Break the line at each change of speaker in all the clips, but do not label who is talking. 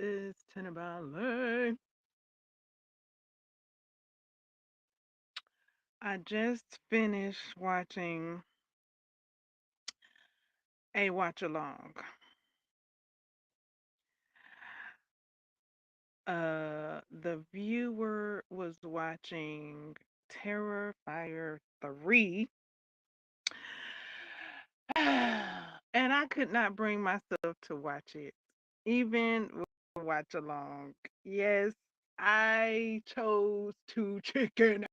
is Tenabale. I just finished watching a watch along. The viewer was watching Terrifier 3, and I could not bring myself to watch it, even with a watch along. Yes, I chose to chicken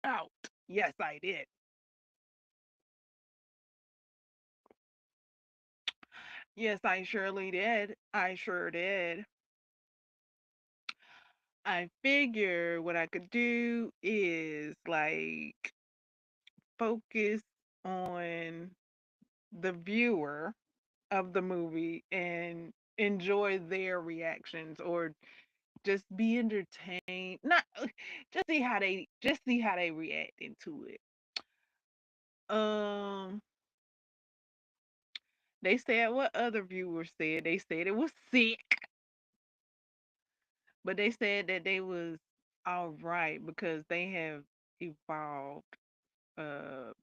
out. Yes, I did. Yes, I surely did. I sure did. I figure what I could do is like focus on the viewer of the movie and enjoy their reactions or just be entertained. Not just see how they react into it. Um they said what other viewers said. They said it was sick, but they said that they was all right because they have evolved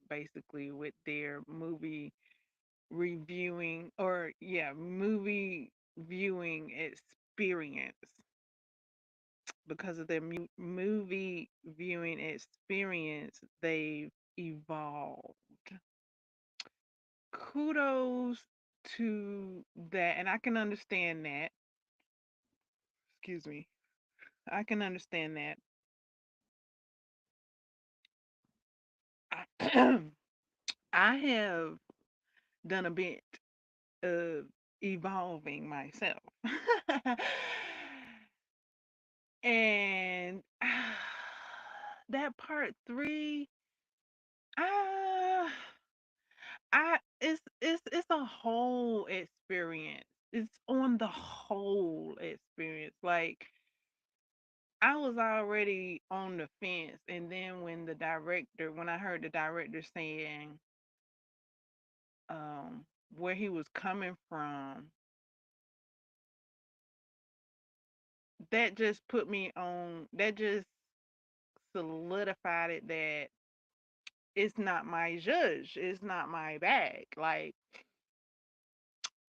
basically with their movie reviewing or yeah movie viewing experience because of their movie viewing experience they've evolved. Kudos to that, and I can understand that. Excuse me. I can understand that. I, I have done a bit of evolving myself. And that part 3, ah, it's a whole experience. It's on the whole experience. Like I was already on the fence, and then when I heard the director saying um where he was coming from, that just put me on. That just solidified it that it's not my judge. It's not my bag. Like,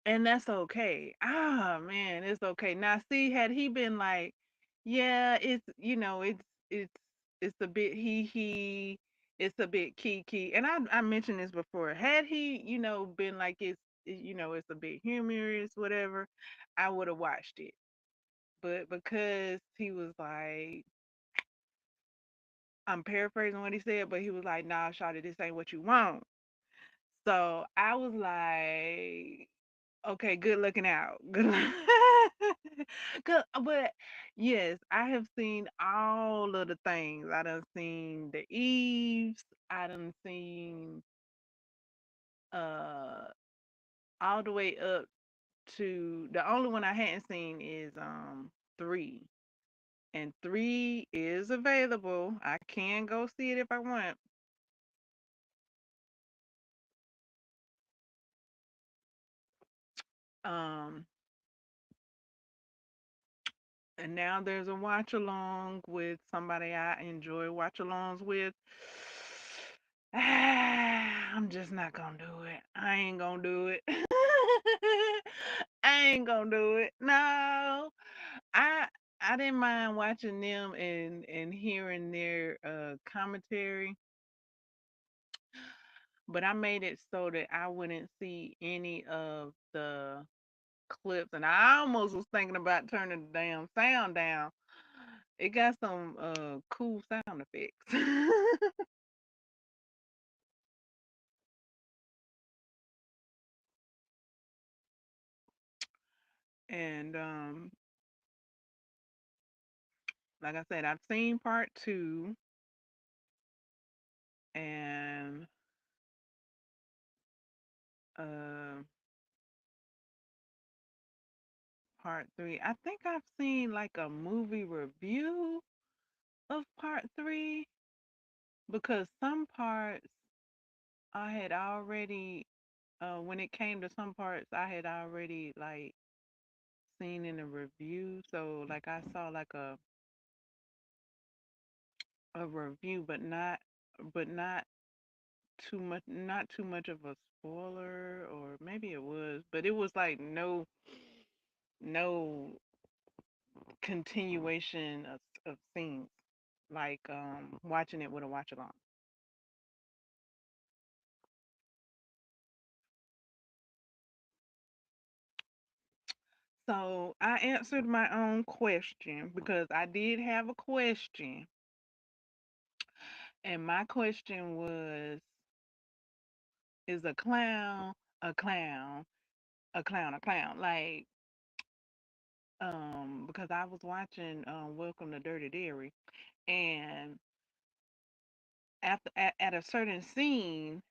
and that's okay. Ah, man, it's okay. Now, see, had he been like, yeah, it's it's a bit it's a bit kiki, and I mentioned this before. Had he, been like it's a bit humorous, whatever, I would have watched it. But because he was like, I'm paraphrasing what he said, but he was like, "Nah, shawty, this ain't what you want." So I was like, okay, good looking out. Good. Good. But yes, I have seen all of the things. I done seen the Eves. I done seen uh all the way up to the only one I hadn't seen is 3. And 3 is available. I can go see it if I want. Um and now there's a watch along with somebody I enjoy watch alongs with. I'm just not gonna do it. I ain't gonna do it. I ain't gonna do it. No, I I didn't mind watching them and hearing their commentary, but I made it so that I wouldn't see any of the clips, and I almost was thinking about turning the damn sound down. It got some cool sound effects. And like I said, I've seen part 2 and uh part 3. I think I've seen like a movie review of part 3 because some parts I had already when it came to some parts I had already like seen in a review. So like I saw like a review, but not too much of a spoiler, or maybe it was, but it was like no continuation of scenes, like watching it with a watch along. So I answered my own question because I did have a question, and my question was, is a clown a clown a clown a clown? Like, because I was watching Welcome to Dirty Dairy, and at a certain scene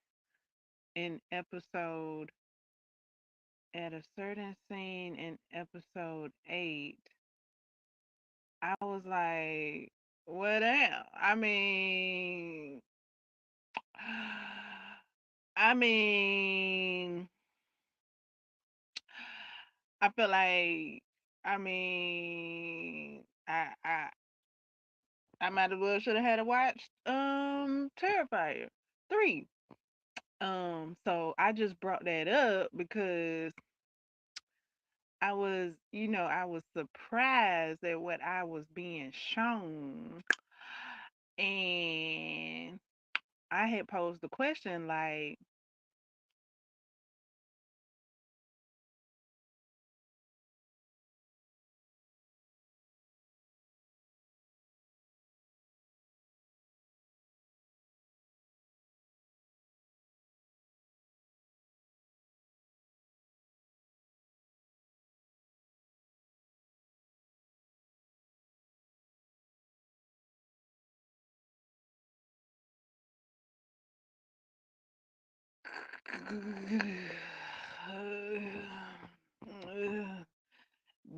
in episode episode 8, I was like, what else? I mean, I feel like, I mean, I might as well should have had to watch Terrifier 3. So I just brought that up because I was surprised at what I was being shown. And I had posed the question like,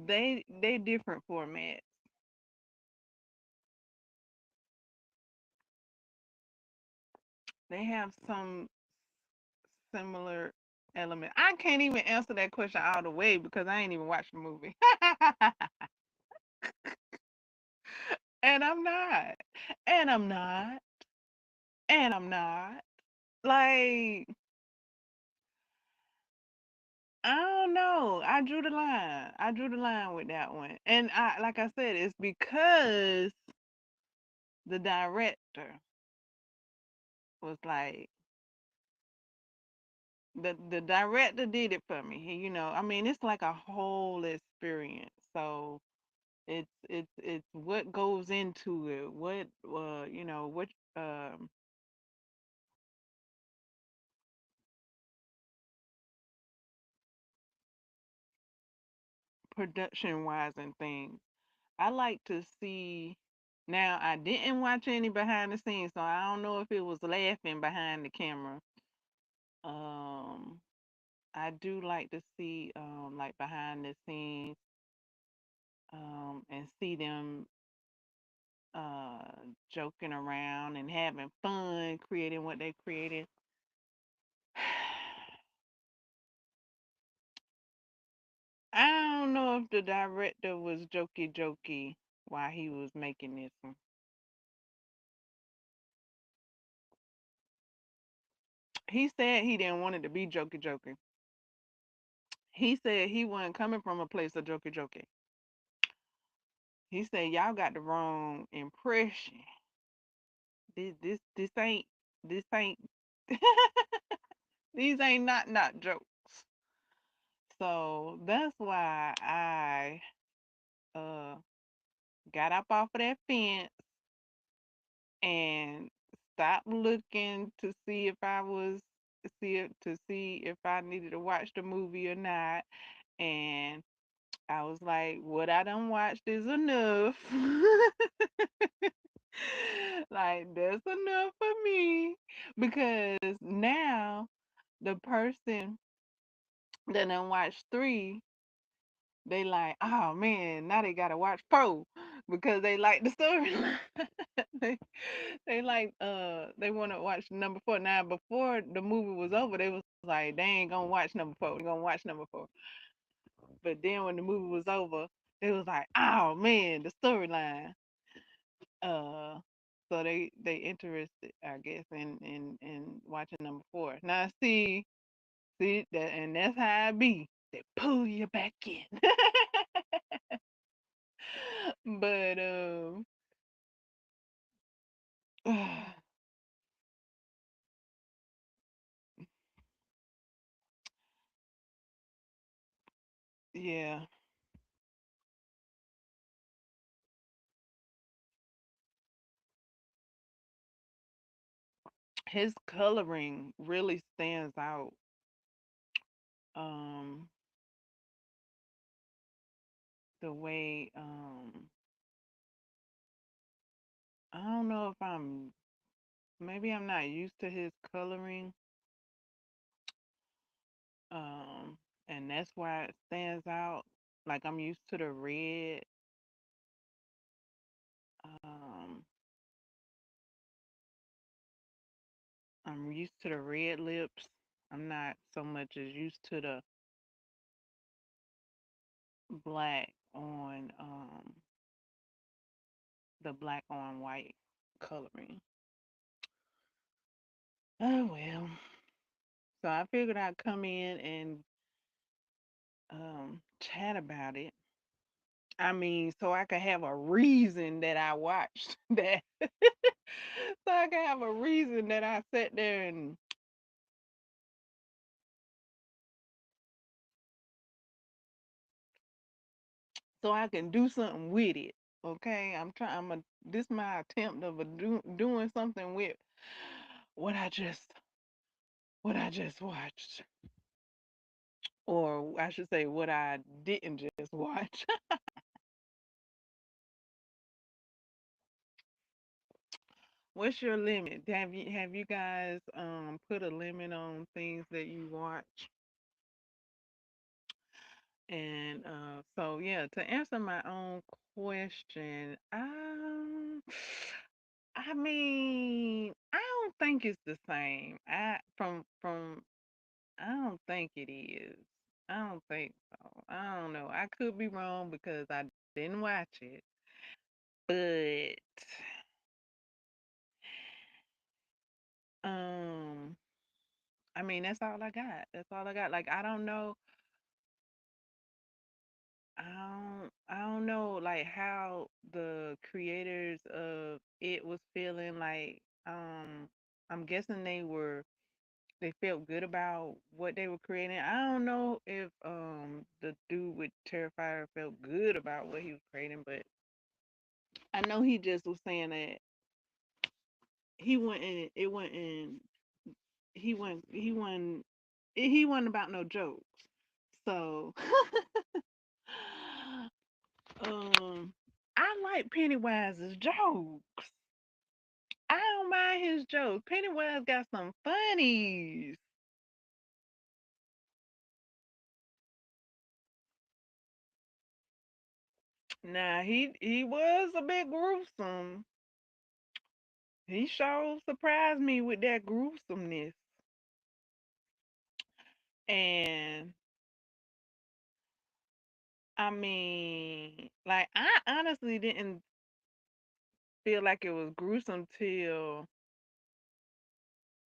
they different formats. They have some similar element. I can't even answer that question all the way because I ain't even watched the movie. And I'm not. And I'm not. And I'm not. Like, I don't know. I drew the line. I drew the line with that one. And like I said, it's because the director was like, the director did it for me. I mean, it's like a whole experience. So it's what goes into it. What um production wise and things. I like to see. Now, I didn't watch any behind the scenes, so I don't know if it was laughing behind the camera. Um, I do like to see like behind the scenes, and see them uh joking around and having fun creating what they created. I don't know if the director was jokey jokey while he was making this one. He said he didn't want it to be jokey jokey. He said he wasn't coming from a place of jokey jokey. He said y'all got the wrong impression. This ain't these ain't not jokes. So that's why I uh got up off of that fence and stopped looking to see if I was see if I needed to watch the movie or not. And I was like, what I done watched is enough. Like, that's enough for me. Because now the person that done watched 3, they like, oh man, now they gotta watch 4 because they like the storyline. they they like they wanna watch number 4. Now before the movie was over, they was like, they ain't gonna watch number 4. They gonna watch number 4. But then when the movie was over, they was like, "Oh man, the storyline." Uh, so they interested, I guess, in watching number four. Now see that, and that's how it be. They pull you back in. But yeah, his coloring really stands out. Um, the way I don't know if maybe I'm not used to his coloring. Um, and that's why it stands out. Like I'm used to the red. Um, I'm used to the red lips. I'm not so much as used to the black on the black on white coloring. Oh well. So I figured I'd come in and chat about it. I mean, so I could have a reason that I watched that. So I could have a reason that I sat there and so I can do something with it. Okay, I'm trying. This my attempt of doing something with what I just what I just watched, or I should say what I didn't just watch. What's your limit? Have you guys put a limit on things that you watch? And so yeah, to answer my own question, I mean, I don't think it's the same. From I don't think it is. I don't think so. I don't know. I could be wrong because I didn't watch it. But um I mean that's all I got. That's all I got. Like I don't know. I don't know like how the creators of it was feeling like I'm guessing they felt good about what they were creating. I don't know if the dude with Terrifier felt good about what he was creating, but I know he just was saying that he wasn't it wasn't he wasn't about no jokes. So um I like Pennywise's jokes. I don't mind his jokes. Pennywise got some funnies. Now he was a bit gruesome. He sure surprised me with that gruesomeness. And I mean, like I honestly didn't feel like it was gruesome till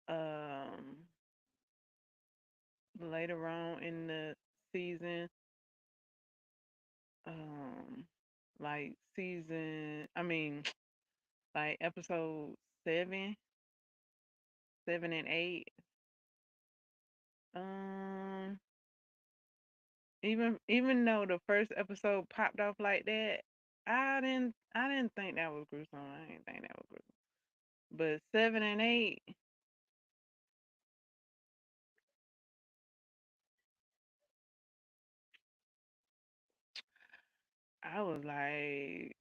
um later on in the season. Um like season I mean like episode seven, 7 and 8. Um even though the first episode popped off like that, I didn't think that was gruesome. I didn't think that was gruesome. But 7 and 8, I was like,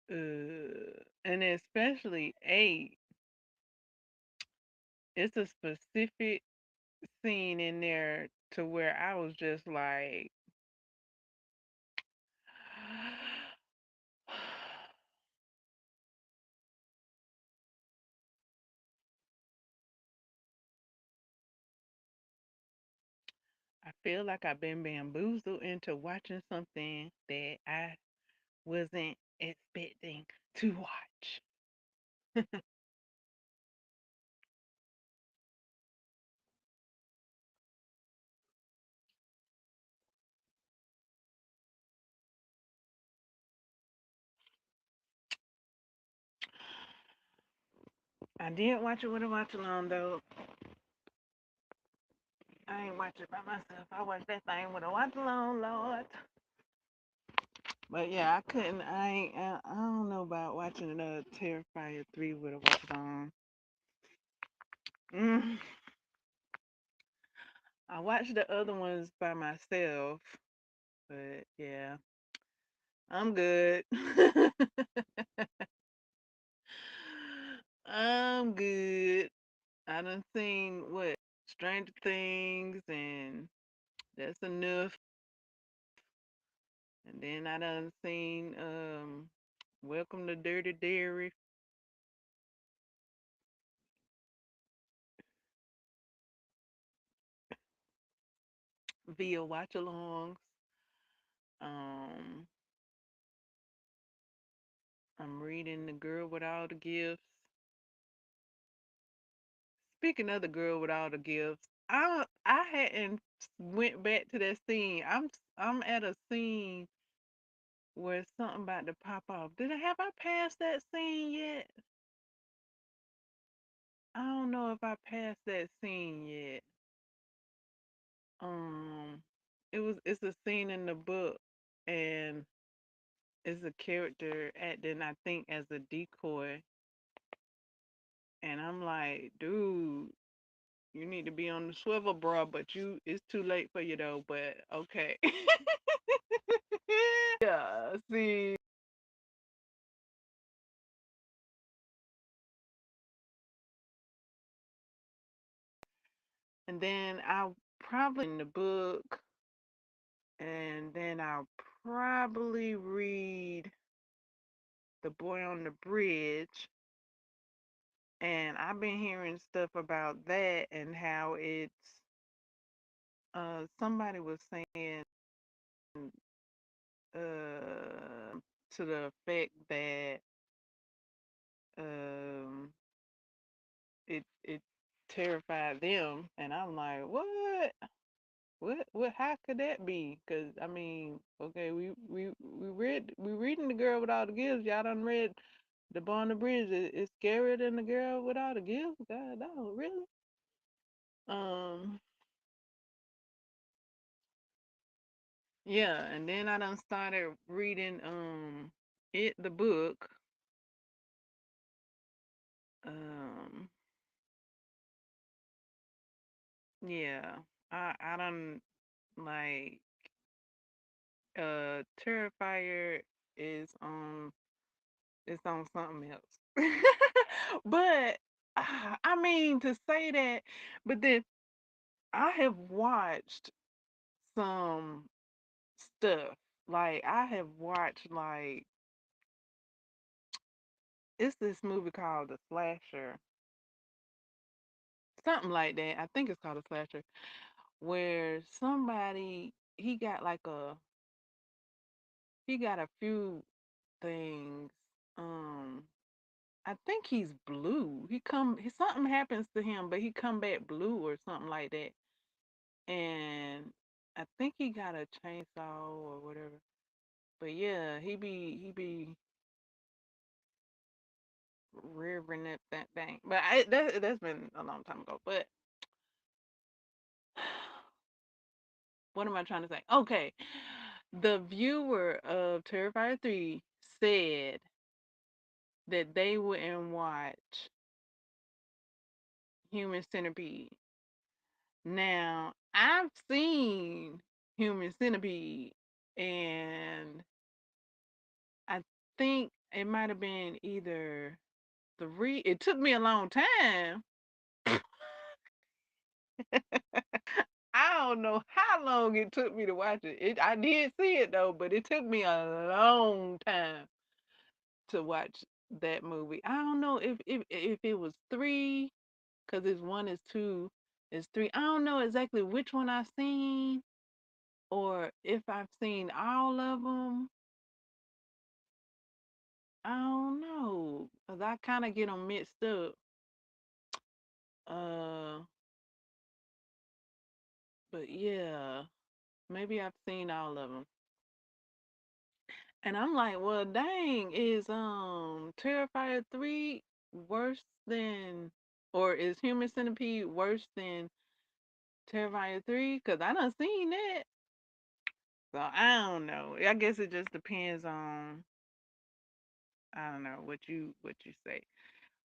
and especially 8, it's a specific scene in there to where I was just like, I feel like I've been bamboozled into watching something that I wasn't expecting to watch. I did watch it with a watch along though. I ain't watch it by myself. I watched that thing with a watch along, Lord. But yeah, I couldn't. I ain't. I don't know about watching the Terrifier 3 with a watch along. Mm. I watched the other ones by myself, but yeah, I'm good. I'm good. I done seen what Stranger Things, and that's enough. And then I done seen Welcome to Dirty Dairy via watch alongs. Um, I'm reading The Girl with All the Gifts. Speaking of The Girl with All the Gifts, I hadn't went back to that scene. I'm at a scene where something about to pop off. Did I have I passed that scene yet? I don't know if I passed that scene yet. Um, it's a scene in the book, and it's a character acting, I think, as a decoy, and I'm like, dude, you need to be on the swivel, bro. But it's too late for you though. But okay. Yeah. See, and then I'll probably in the book, and then I'll probably read The Boy on the Bridge. And I've been hearing stuff about that and how it's somebody was saying to the effect that um it terrified them, and I'm like, what how could that be? Because I mean, okay, we reading The Girl with All the Gifts. Y'all done read The Boy on the Bridge. It's scarier than The Girl with All the Gifts. God, no, really. um yeah, and then I done started reading the book. um yeah, I done, like, Terrifier is it's on something else. But I mean to say that, but then I have watched some stuff. Like I have watched, like, it's this movie called The Slasher, something like that. I think it's called The Slasher, where somebody he got a few things. Um, I think he's blue. Something happens to him, but he come back blue or something like that. And I think he got a chainsaw or whatever. But yeah, he be revving up that thing. But that's been a long time ago. But what am I trying to say? Okay, the viewer of Terrifier 3 said that they wouldn't watch Human Centipede. Now, I've seen Human Centipede, and I think it might have been either it took me a long time. I don't know how long it took me to watch it. I did see it though, but it took me a long time to watch that movie. I don't know if it was three, because it's one is two, it's three. I don't know exactly which one I seen. or if I've seen all of them, I don't know, 'cause I kind of get them mixed up. Uh, but yeah, maybe I've seen all of them. And I'm like, well, dang, is Terrifier 3 worse than, or is Human Centipede worse than Terrifier 3? Cause I done seen that. So I don't know. I guess it just depends on, I don't know, what you say.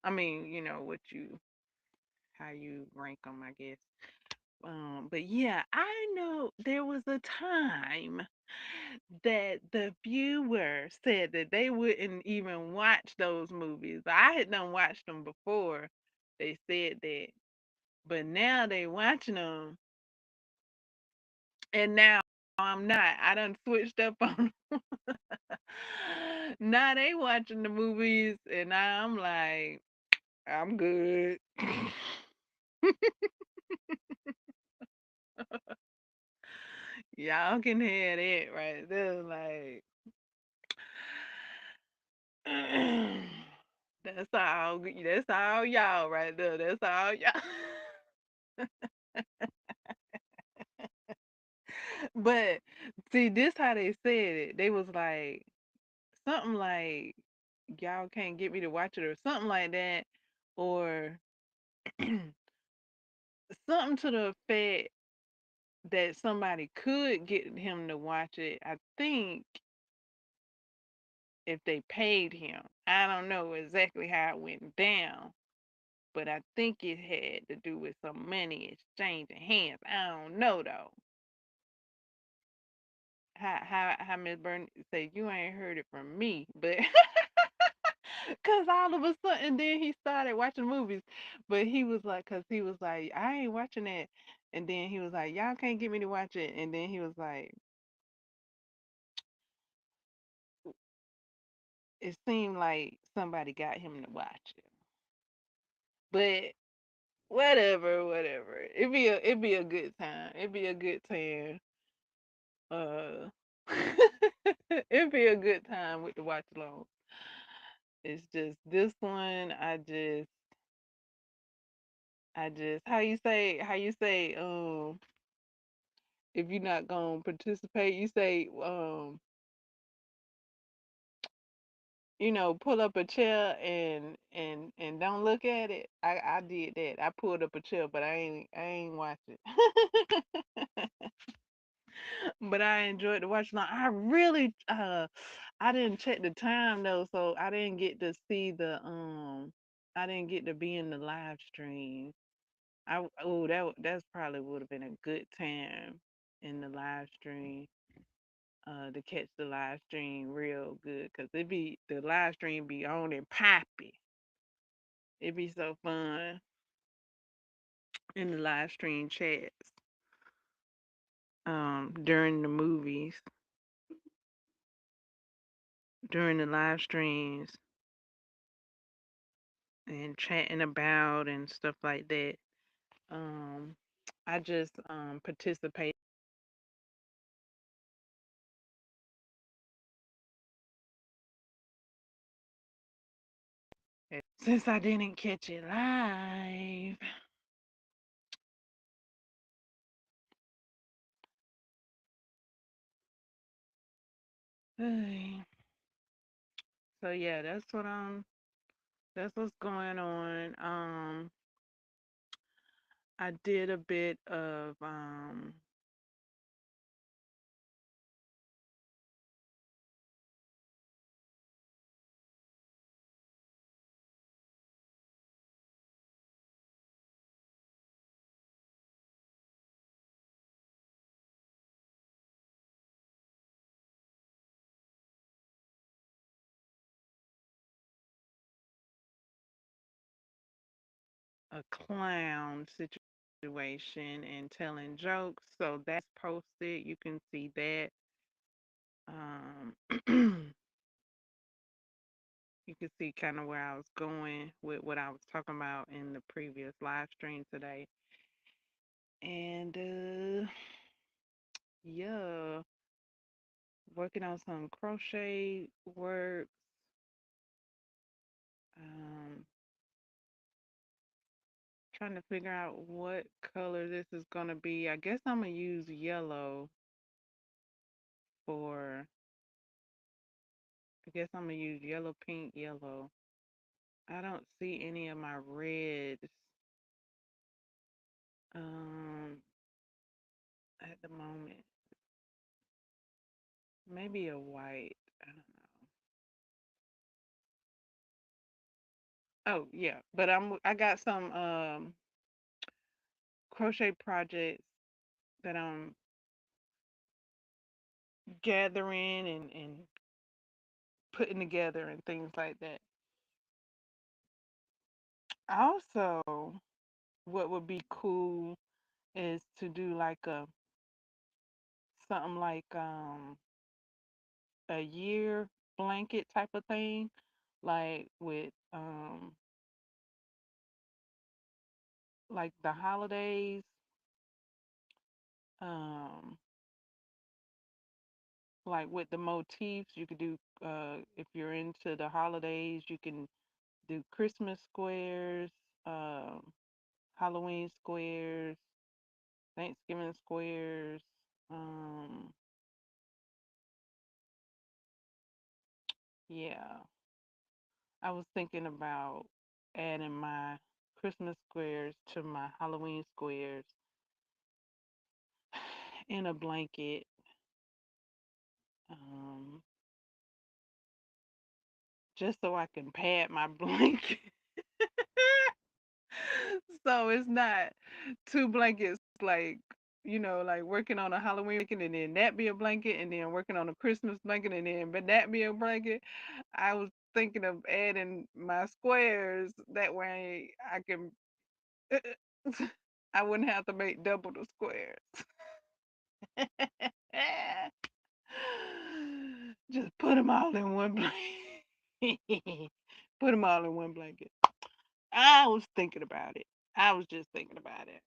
I mean, what you how you rank them, I guess. But yeah, I know there was a time that the viewer said that they wouldn't even watch those movies. I had done watched them before. They said that, but now they watching them, and now I'm not. I done switched up on. Now they watching the movies, and I'm like, I'm good. Y'all can have it right there, like. That's all y'all right there. That's all y'all. But see, this how they said it. They was like something like y'all can't get me to watch it or something like that, or something to the effect that somebody could get him to watch it. I think if they paid him. I don't know exactly how it went down, but I think it had to do with some money exchanging hands. I don't know though. How Miss Burton said you ain't heard it from me, but cause all of a sudden then he started watching movies, but he was like, cause he was like, I ain't watching that, and then he was like, y'all can't get me to watch it, and then he was like, it seemed like somebody got him to watch it, but whatever. It'd be a good time. It'd be a good time. Uh, it'd be a good time with the watch along. It's just this one. I just how you say if you're not gonna participate, you say pull up a chair and don't look at it. I did that. I pulled up a chair, but I ain't watch it. But I enjoyed the watch. Now I really I didn't check the time though, so I didn't get to see I didn't get to be in the live stream. That's probably would have been a good time in the live stream, to catch the live stream real good, cause the live stream be on and poppy. It be so fun in the live stream chats during the movies, during the live streams, and chatting about and stuff like that. Um, I just participated since I didn't catch it live. So yeah, that's what's going on. I did a bit of a clown situation and telling jokes. So that's posted. You can see that. Um, you can see kind of where I was going with what I was talking about in the previous live stream today. And Yeah, working on some crochet work. Um, Trying to figure out what color this is gonna be. I guess I'm gonna use yellow for. I guess I'm gonna use yellow, pink, yellow. I don't see any of my reds um at the moment. Maybe a white. I don't know. Oh yeah, but I got some crochet projects that I'm gathering and putting together and things like that. Also, what would be cool is to do like a something like a year blanket type of thing, like with like the holidays, um like with the motifs you could do if you're into the holidays you can do Christmas squares, um Halloween squares, Thanksgiving squares. um yeah, I was thinking about adding my Christmas squares to my Halloween squares in a blanket, um, just so I can pad my blanket. So it's not two blankets like, like working on a Halloween blanket and then that be a blanket and then working on a Christmas blanket and then but that be a blanket. I was thinking of adding my squares that way I can I wouldn't have to make double the squares. Just put them all in one blanket. Put them all in one blanket. I was thinking about it. I was just thinking about it.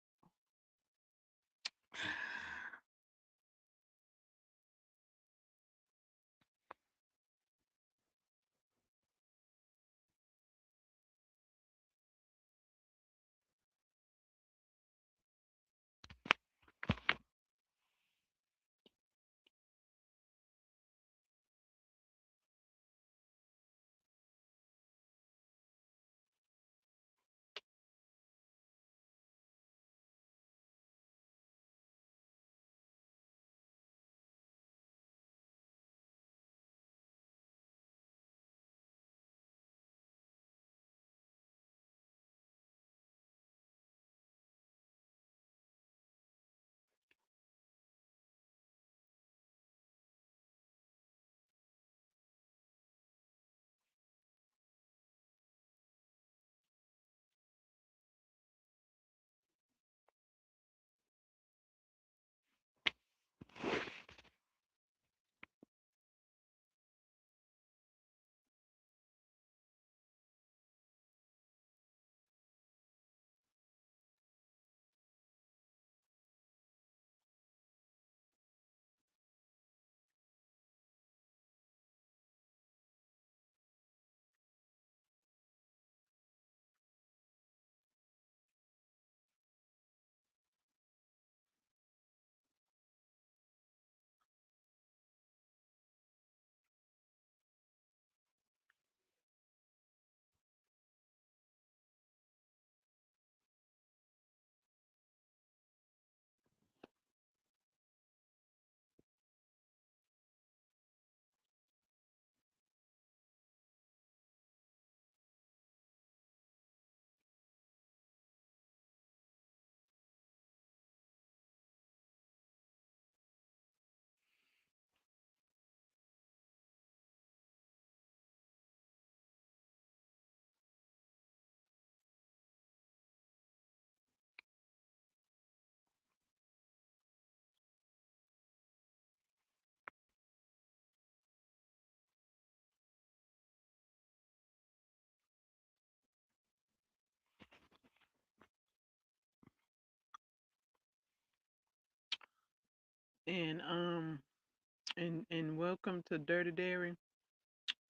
and welcome to Dirty Dairy.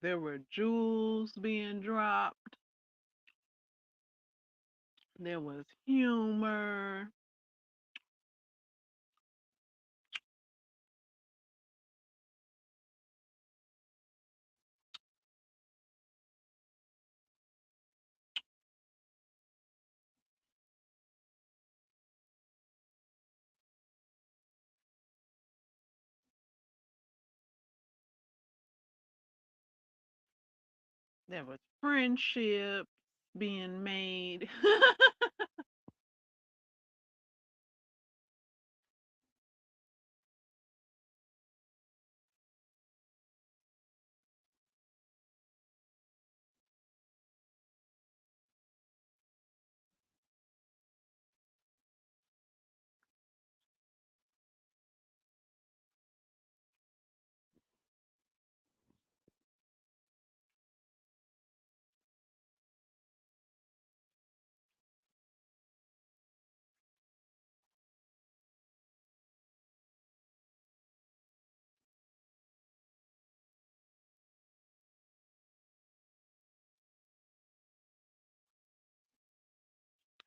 There were jewels being dropped. There was humor. There was friendship being made.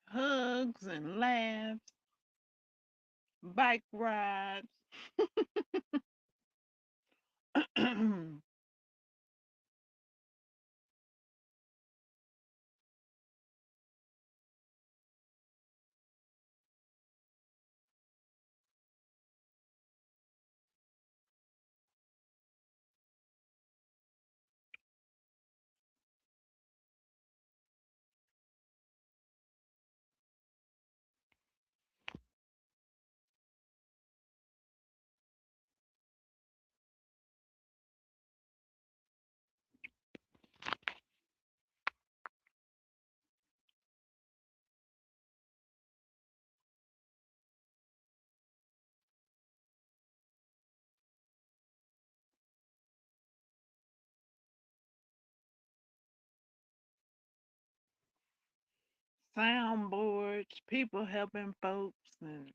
Hugs and laughs, bike rides. Soundboards, people helping folks, and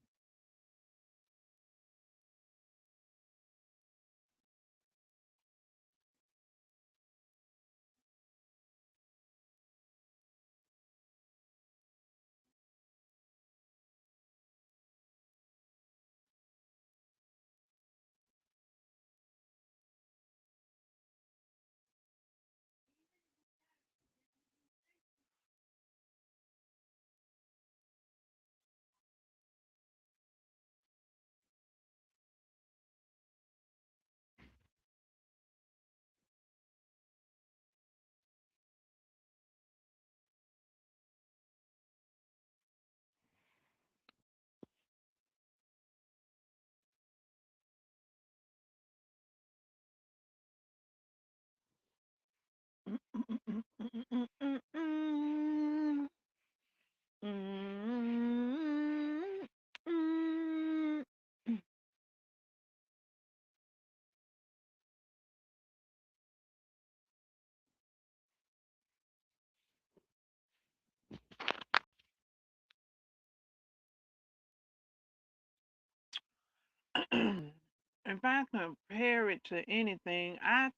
if I compare it to anything, I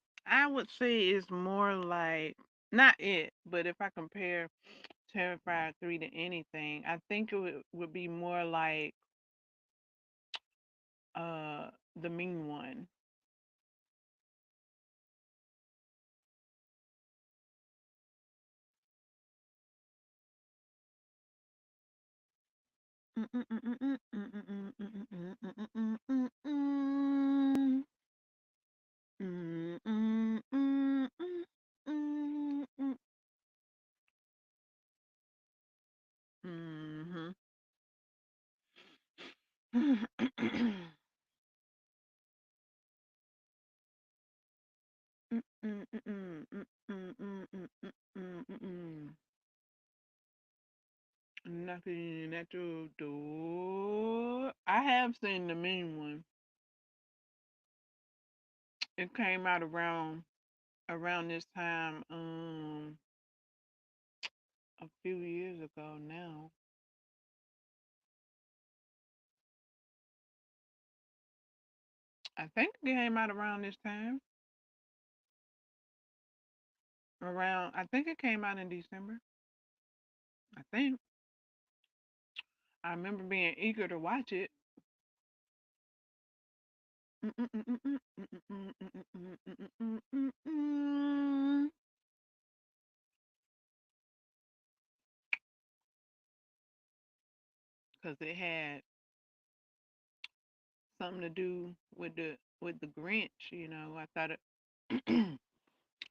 would say it's more like not it, but if I compare Terrifier 3 to anything, I think it would be more like the mean one. Mhm. Knocking at your door. I have seen the mean one. It came out around this time, a few years ago now. I think it came out around this time. Around, I think it came out in December. I think. I remember being eager to watch it. Because it had something to do with the Grinch. You know, I thought it.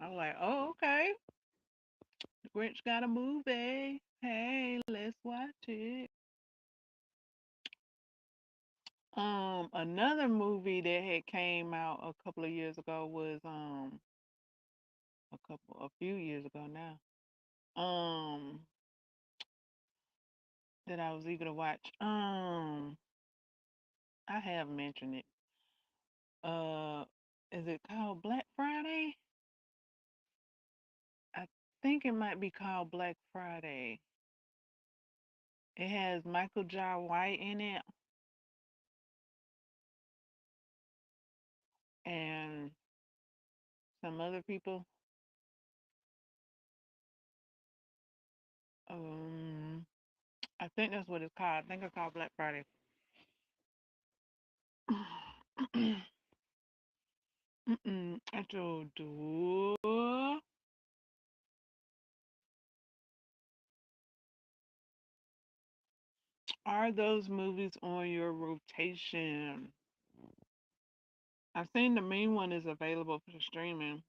I was like, oh, okay. The Grinch got a movie. Hey, let's watch it. Another movie that had came out a couple of years ago was a few years ago now. Um, that I was eager to watch. I have mentioned it. Uh, is it called Black Friday? I think it might be called Black Friday. It has Michael Jai White in it and some other people. Um, I think that's what it's called. I think it's called Black Friday. I told you. Are those movies on your rotation? I've seen the main one is available for streaming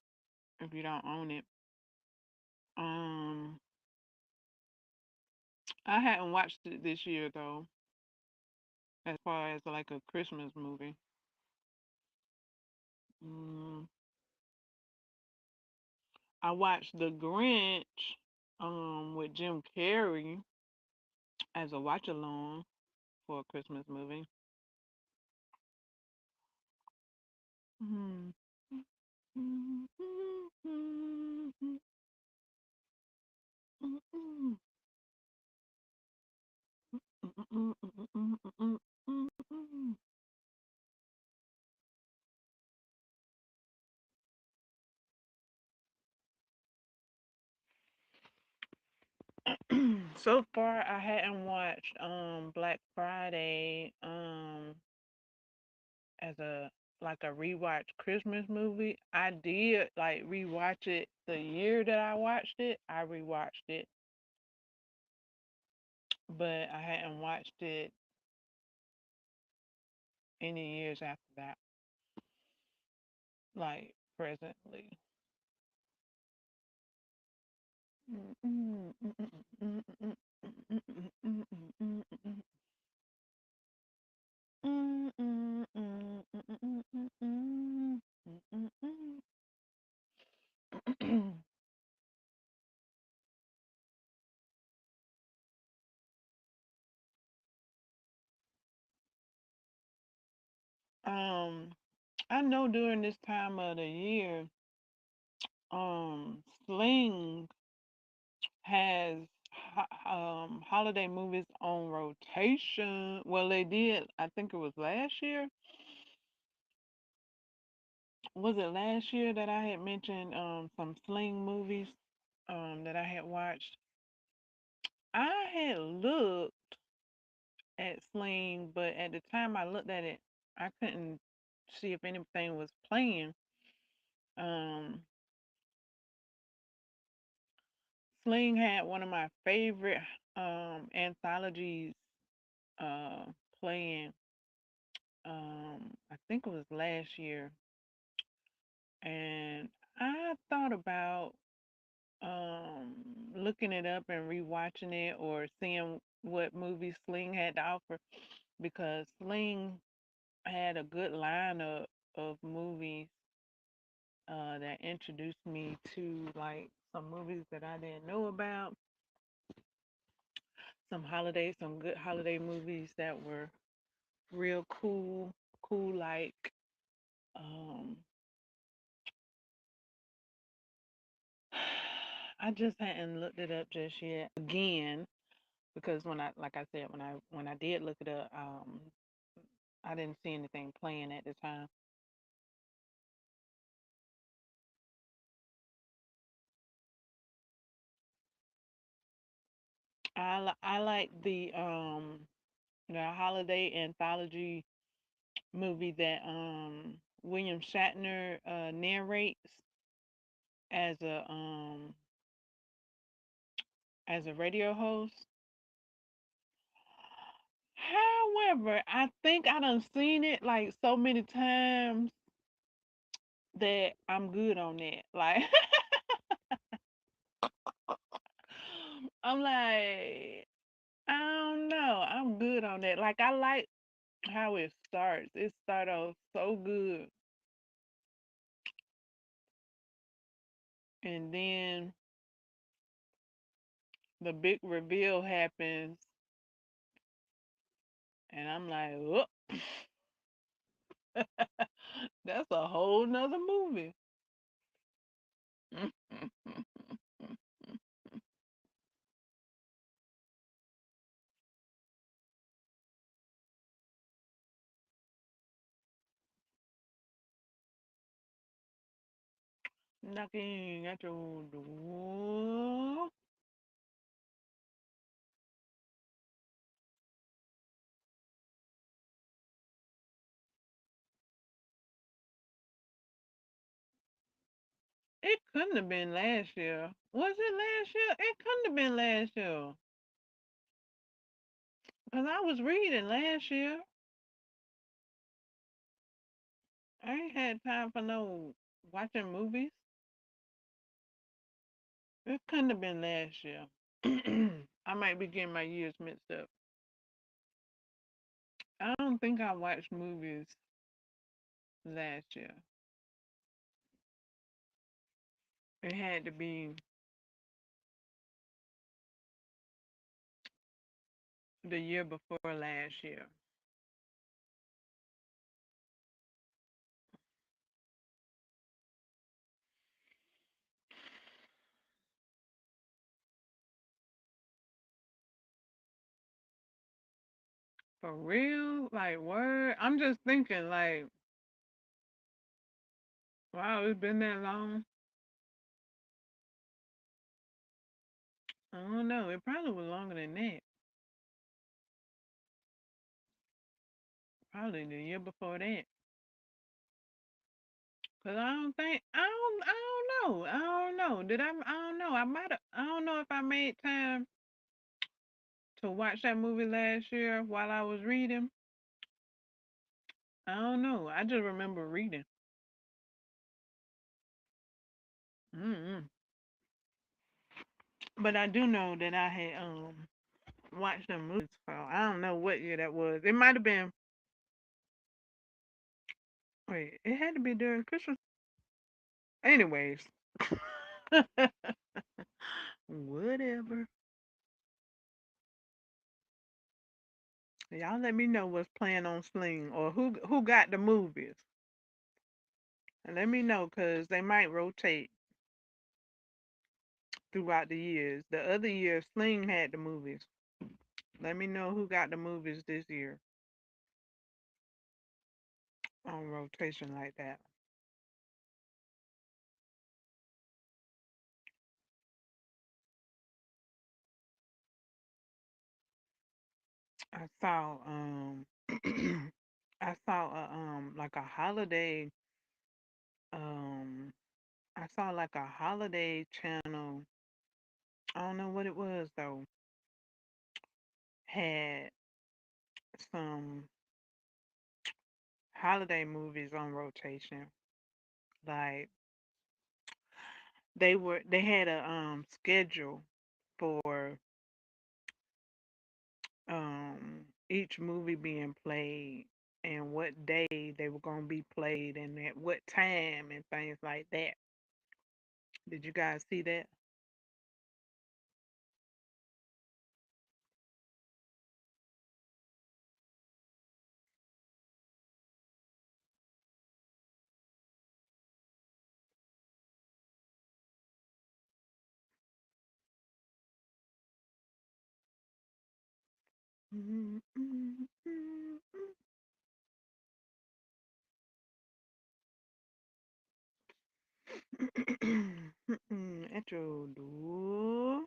if you don't own it. Um, I hadn't watched it this year though, as far as like a Christmas movie. Mm, I watched The Grinch, with Jim Carrey as a watch along for a Christmas movie. Mm. So far, I hadn't watched Black Friday as a like a rewatch Christmas movie. I did like rewatch it the year that I watched it. I rewatched it, but I hadn't watched it any years after that, like presently. um, I know during this time of the year, Sling has holiday movies on rotation. Well, they did. I think it was last year. Was it last year that I had mentioned some Sling movies that I had watched? I had looked at Sling, but at the time I looked at it, I couldn't see if anything was playing. Um, Sling had one of my favorite anthologies uh, playing. I think it was last year, and I thought about um, looking it up and rewatching it or seeing what movies Sling had to offer because Sling had a good lineup of movies that introduced me to like some movies that I didn't know about, some good holiday movies that were real cool like um I just hadn't looked it up just yet again because when I like I said when I did look it up I didn't see anything playing at the time. I like the holiday anthology movie that William Shatner narrates as a radio host. However, I think I done seen it like so many times that I'm good on that. Like I'm like I don't know. I'm good on that. Like I like how it starts. It start off so good, and then the big reveal happens, and I'm like, oh, that's a whole nother movie. Knocking at your door. It couldn't have been last year. Was it last year? It couldn't have been last year. Because I was reading last year. I ain't had time for no watching movies. It couldn't have been last year. I might be getting my years mixed up. I don't think I watched movies last year. It had to be the year before last year. For real? Like, word? I'm just thinking, like, wow, it's been that long. I don't know. It probably was longer than that. Probably the year before that. Cause I don't know. I don't know. I don't know. I don't know if I made time to watch that movie last year while I was reading. I don't know. I just remember reading. Mm-hmm. But I do know that I had watched them movies. So I don't know what year that was. It might have been. Wait, it had to be during Christmas. Anyways, whatever. Y'all let me know what's playing on Sling or who got the movies. And let me know because they might rotate throughout the years. The other year, Sling had the movies. Let me know who got the movies this year on rotation like that. I saw I saw a like a holiday um I saw like a holiday channel. I don't know what it was though. Had some holiday movies on rotation. Like they had a schedule for each movie being played and what day they were gonna be played and at what time and things like that. Did you guys see that? At your door.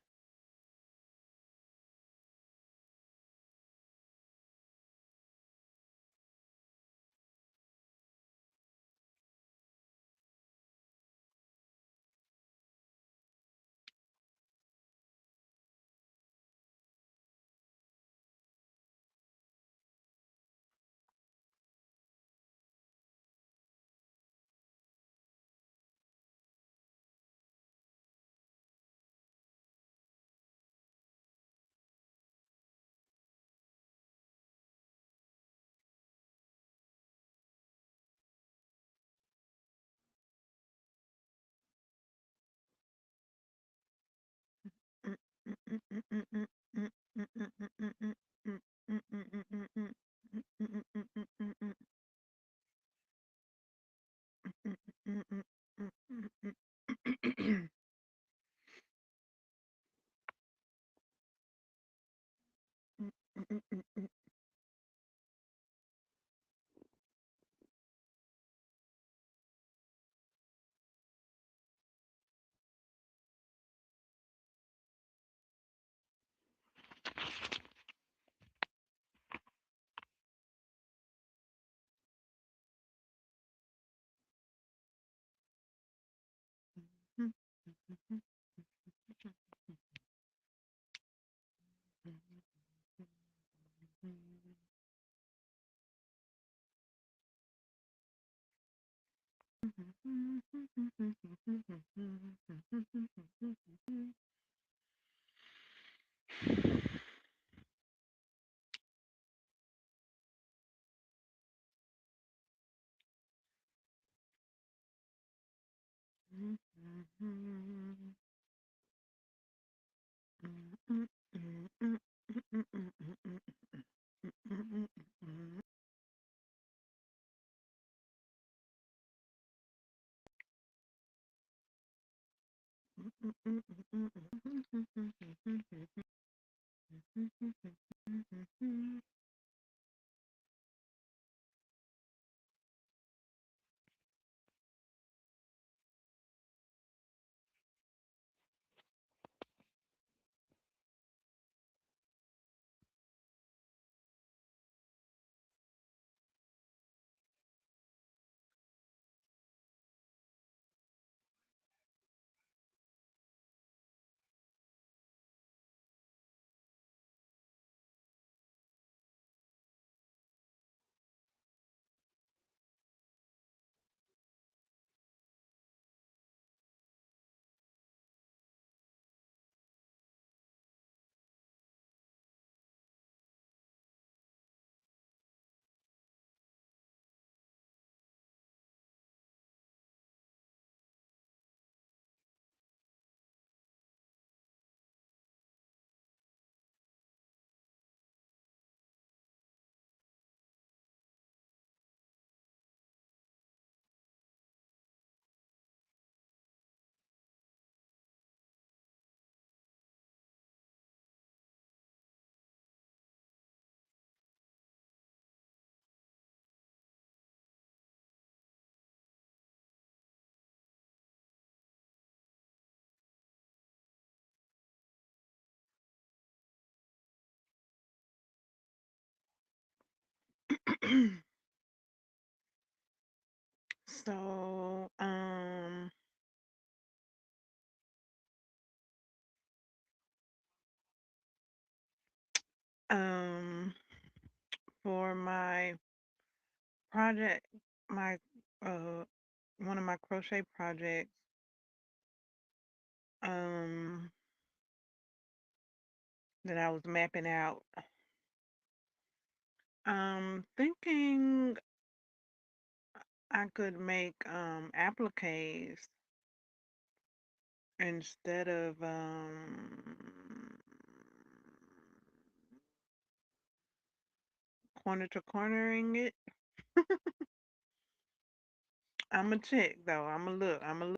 So, um, for my project, my uh, one of my crochet projects, um, that I was mapping out, thinking I could make appliques instead of corner to cornering it. I'm a check though. I'm a look. I'm a look.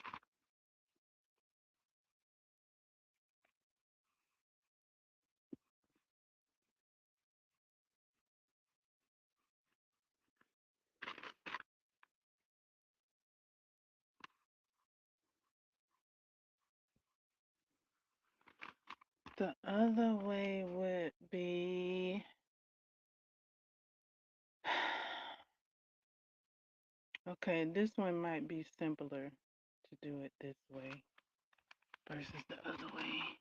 The other way would be okay, this one might be simpler to do it this way versus the other way.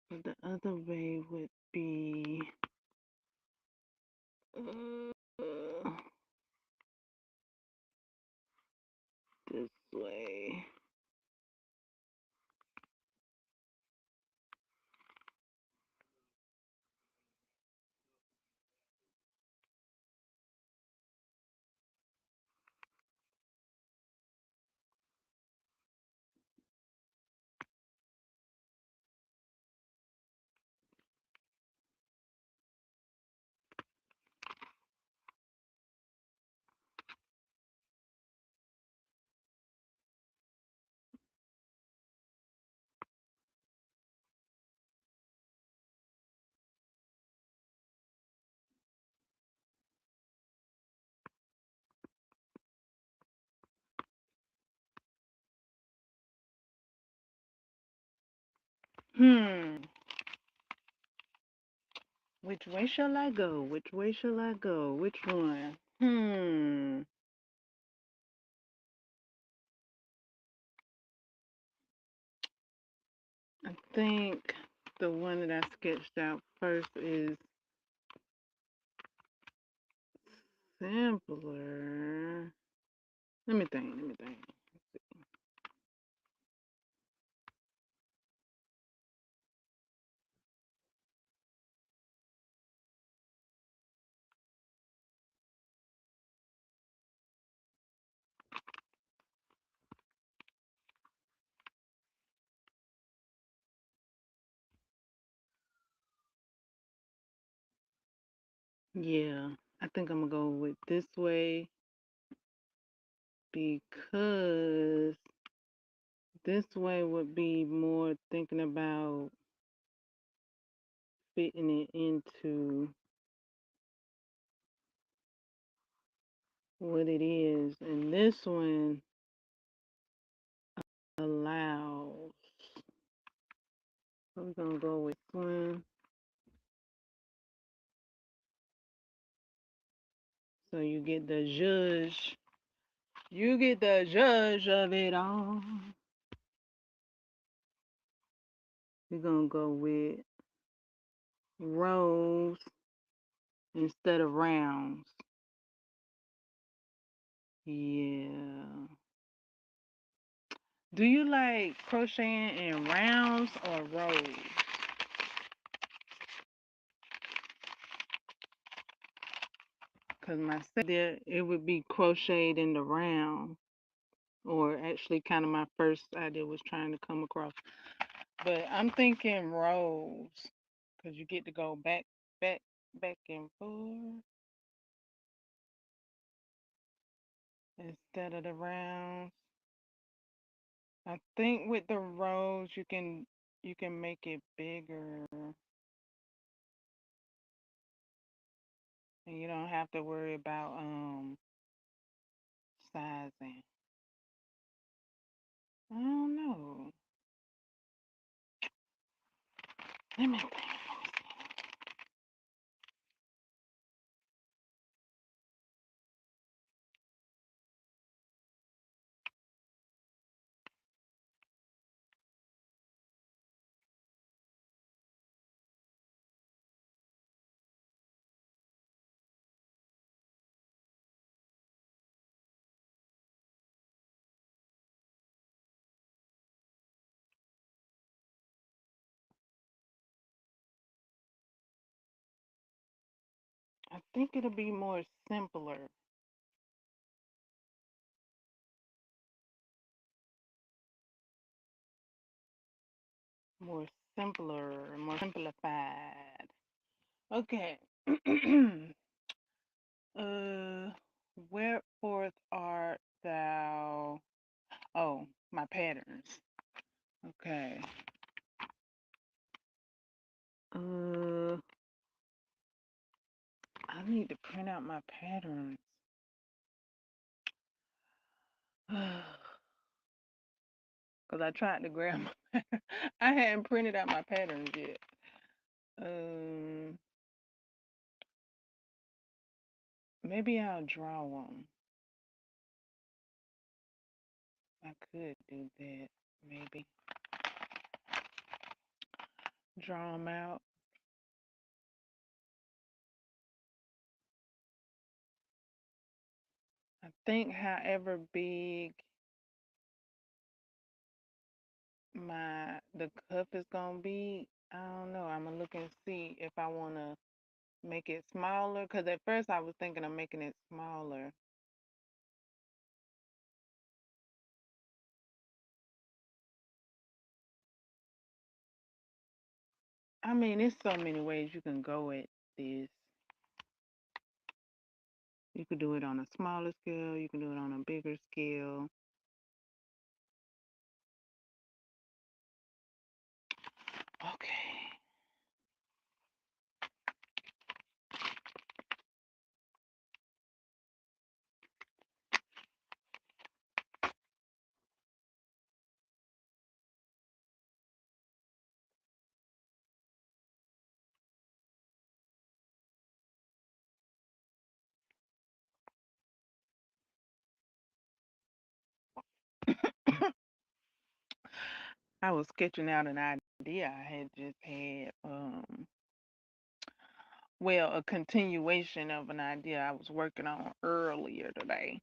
But the other way would be this way. Hmm. Which way shall I go? Which way shall I go? Which one? I think the one that I sketched out first is simpler. Let me think. Yeah, I think I'm gonna go with this way because this way would be more thinking about fitting it into what it is, and this one allows. I'm gonna go with one. So you get the judge. You get the judge of it all. We're gonna go with rows instead of rounds. Yeah. Do you like crocheting in rounds or rows? Because my second idea, it would be crocheted in the round. Or actually, kind of my first idea was trying to come across. But I'm thinking rows. Because you get to go back, back and forth instead of the rounds. I think with the rows you can make it bigger and you don't have to worry about sizing. I don't know. Let me think. I think it'll be more simpler. More simpler, more simplified. Okay. uh wherefore art thou oh, my patterns. Okay. Uh I need to print out my patterns. because I tried to grab my I hadn't printed out my patterns yet. Um, Maybe I'll draw them. I could do that. Maybe draw them out. I think, however big the cuff is gonna be, I don't know. I'm gonna look and see if I wanna make it smaller. Cause at first I was thinking of making it smaller. I mean, there's so many ways you can go at this. You could do it on a smaller scale. You can do it on a bigger scale. Okay. I was sketching out an idea I had just had. Well, a continuation of an idea I was working on earlier today.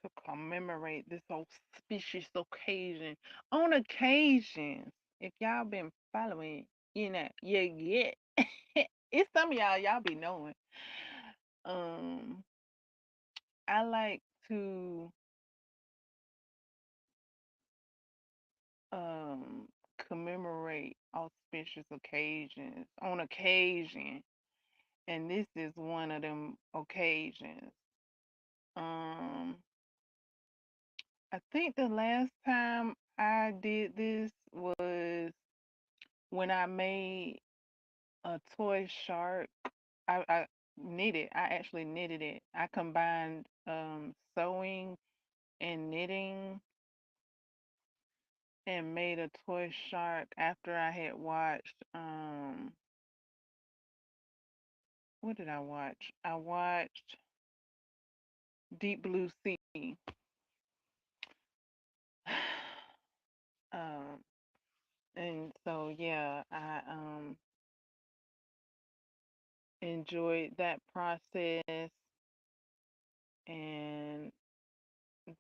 To commemorate this auspicious occasion. On occasions, if y'all been following, you get it's some of y'all be knowing. Um, I like to um commemorate auspicious occasions on occasion, and this is one of them occasions. Um, I think the last time I did this was when I made a toy shark. I knitted. I actually knitted it. I combined sewing and knitting and made a toy shark after I had watched what did I watch? I watched Deep Blue Sea. um and so yeah, I enjoyed that process, and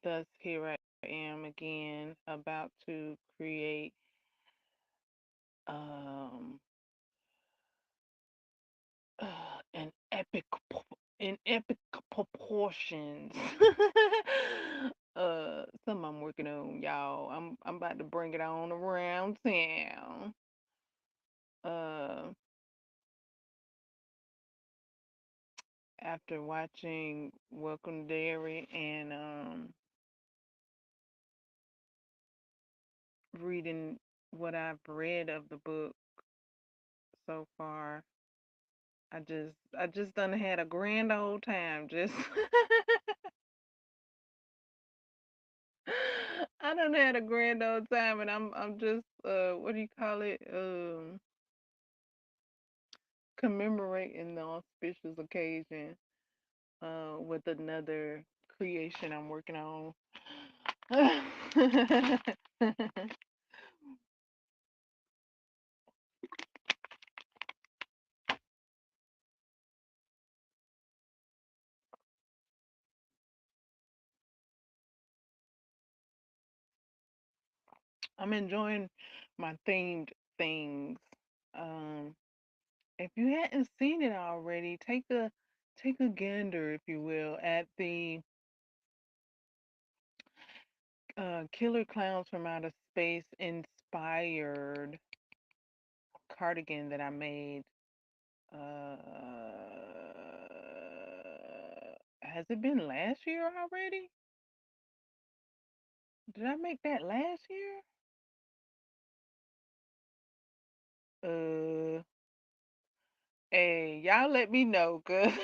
thus here I am again about to create um an in epic proportions. Something I'm working on, y'all. I'm about to bring it on around town. Uh, After watching Welcome Dairy and reading what I've read of the book so far, I just done had a grand old time. Just I done had a grand old time, and I'm just what do you call it? Commemorating the auspicious occasion with another creation I'm working on. I'm enjoying my themed things. Um, if you hadn't seen it already, take a gander, if you will, at the Killer Clowns from Outer Space inspired cardigan that I made. Uh, Has it been last year already? Did I make that last year? Uh, hey, y'all let me know, cause has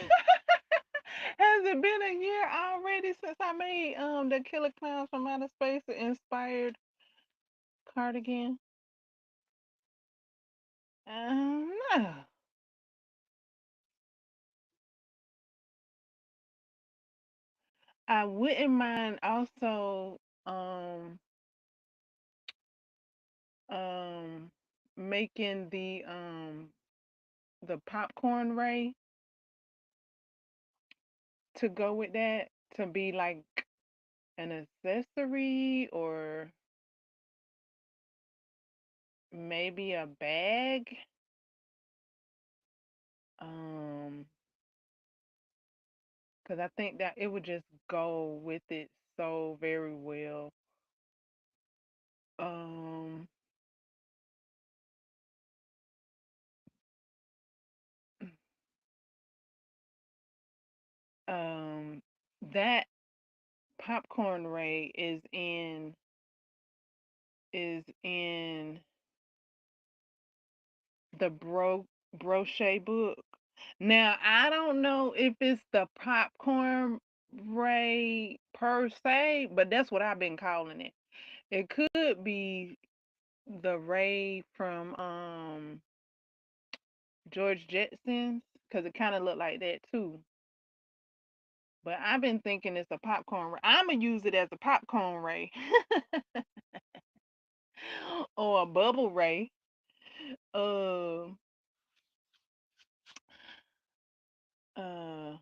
it been a year already since I made the Killer Clowns from Outer Space inspired cardigan? No. I wouldn't mind also um making the popcorn ray to go with that, to be like an accessory, or maybe a bag. Um, because I think that it would just go with it so very well. Um, um, that popcorn ray is in the brochet book. Now I don't know if it's the popcorn ray per se, but that's what I've been calling it. It could be the ray from George Jetson's, because it kind of looked like that too. But I've been thinking it's a popcorn ray. I'm gonna use it as a popcorn ray or a bubble ray. Uh, uh,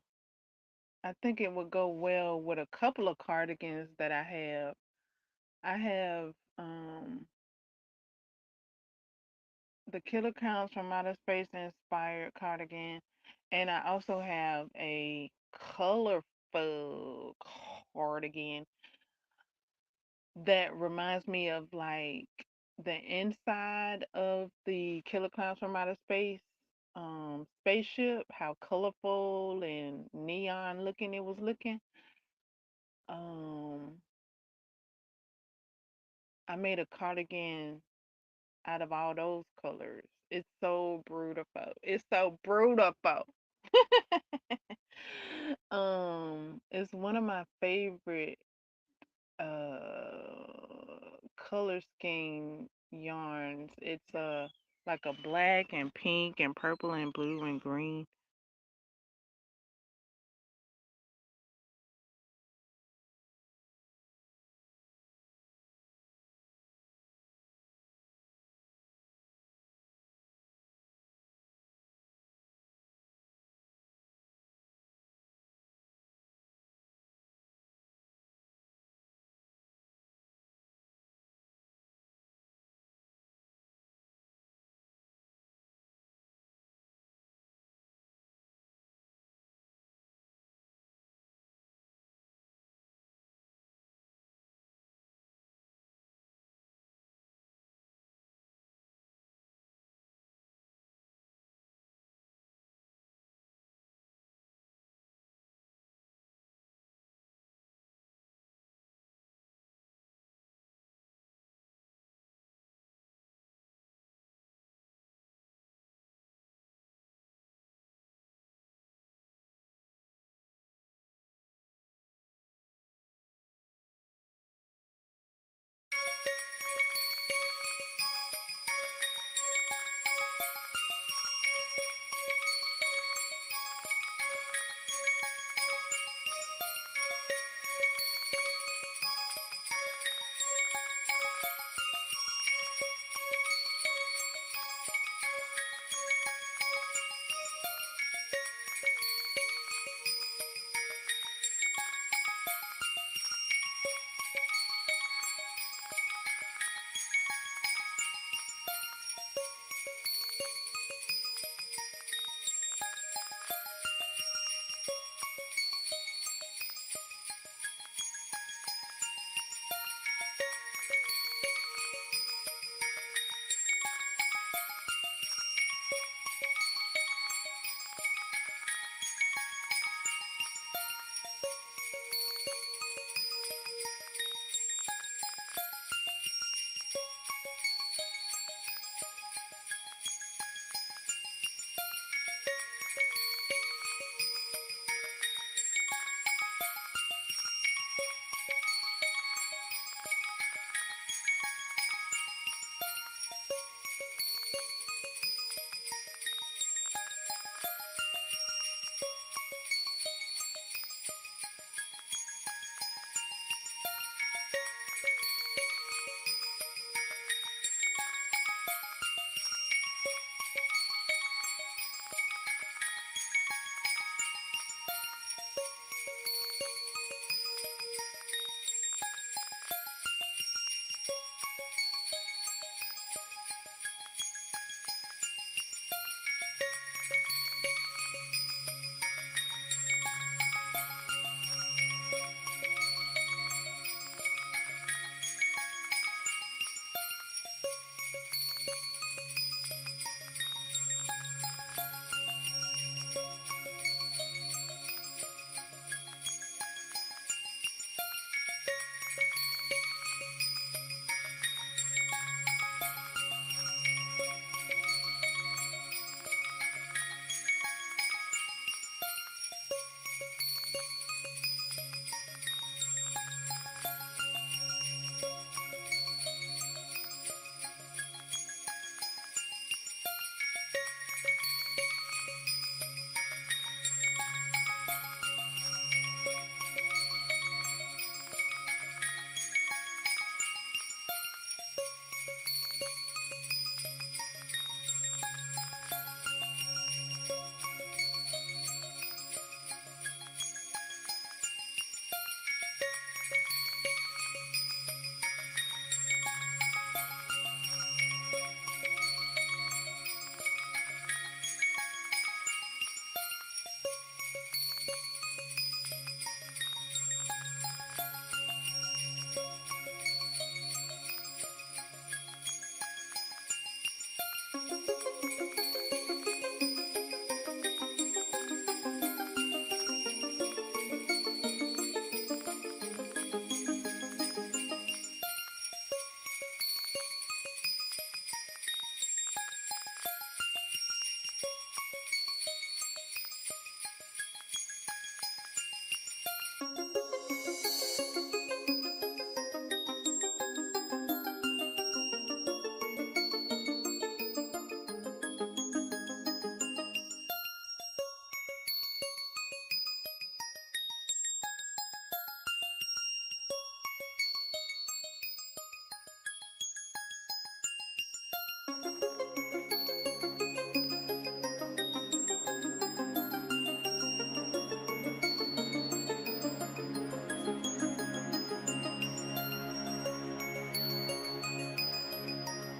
I think it would go well with a couple of cardigans that I have. I have the Killer Clowns from Outer Space inspired cardigan, and I also have a colorful cardigan that reminds me of like the inside of the Killer Clowns from Outer Space spaceship, how colorful and neon looking it was looking. Um I made a cardigan out of all those colors. It's so beautiful. It's so beautiful. It's one of my favorite color scheme yarns. It's like a black and pink and purple and blue and green.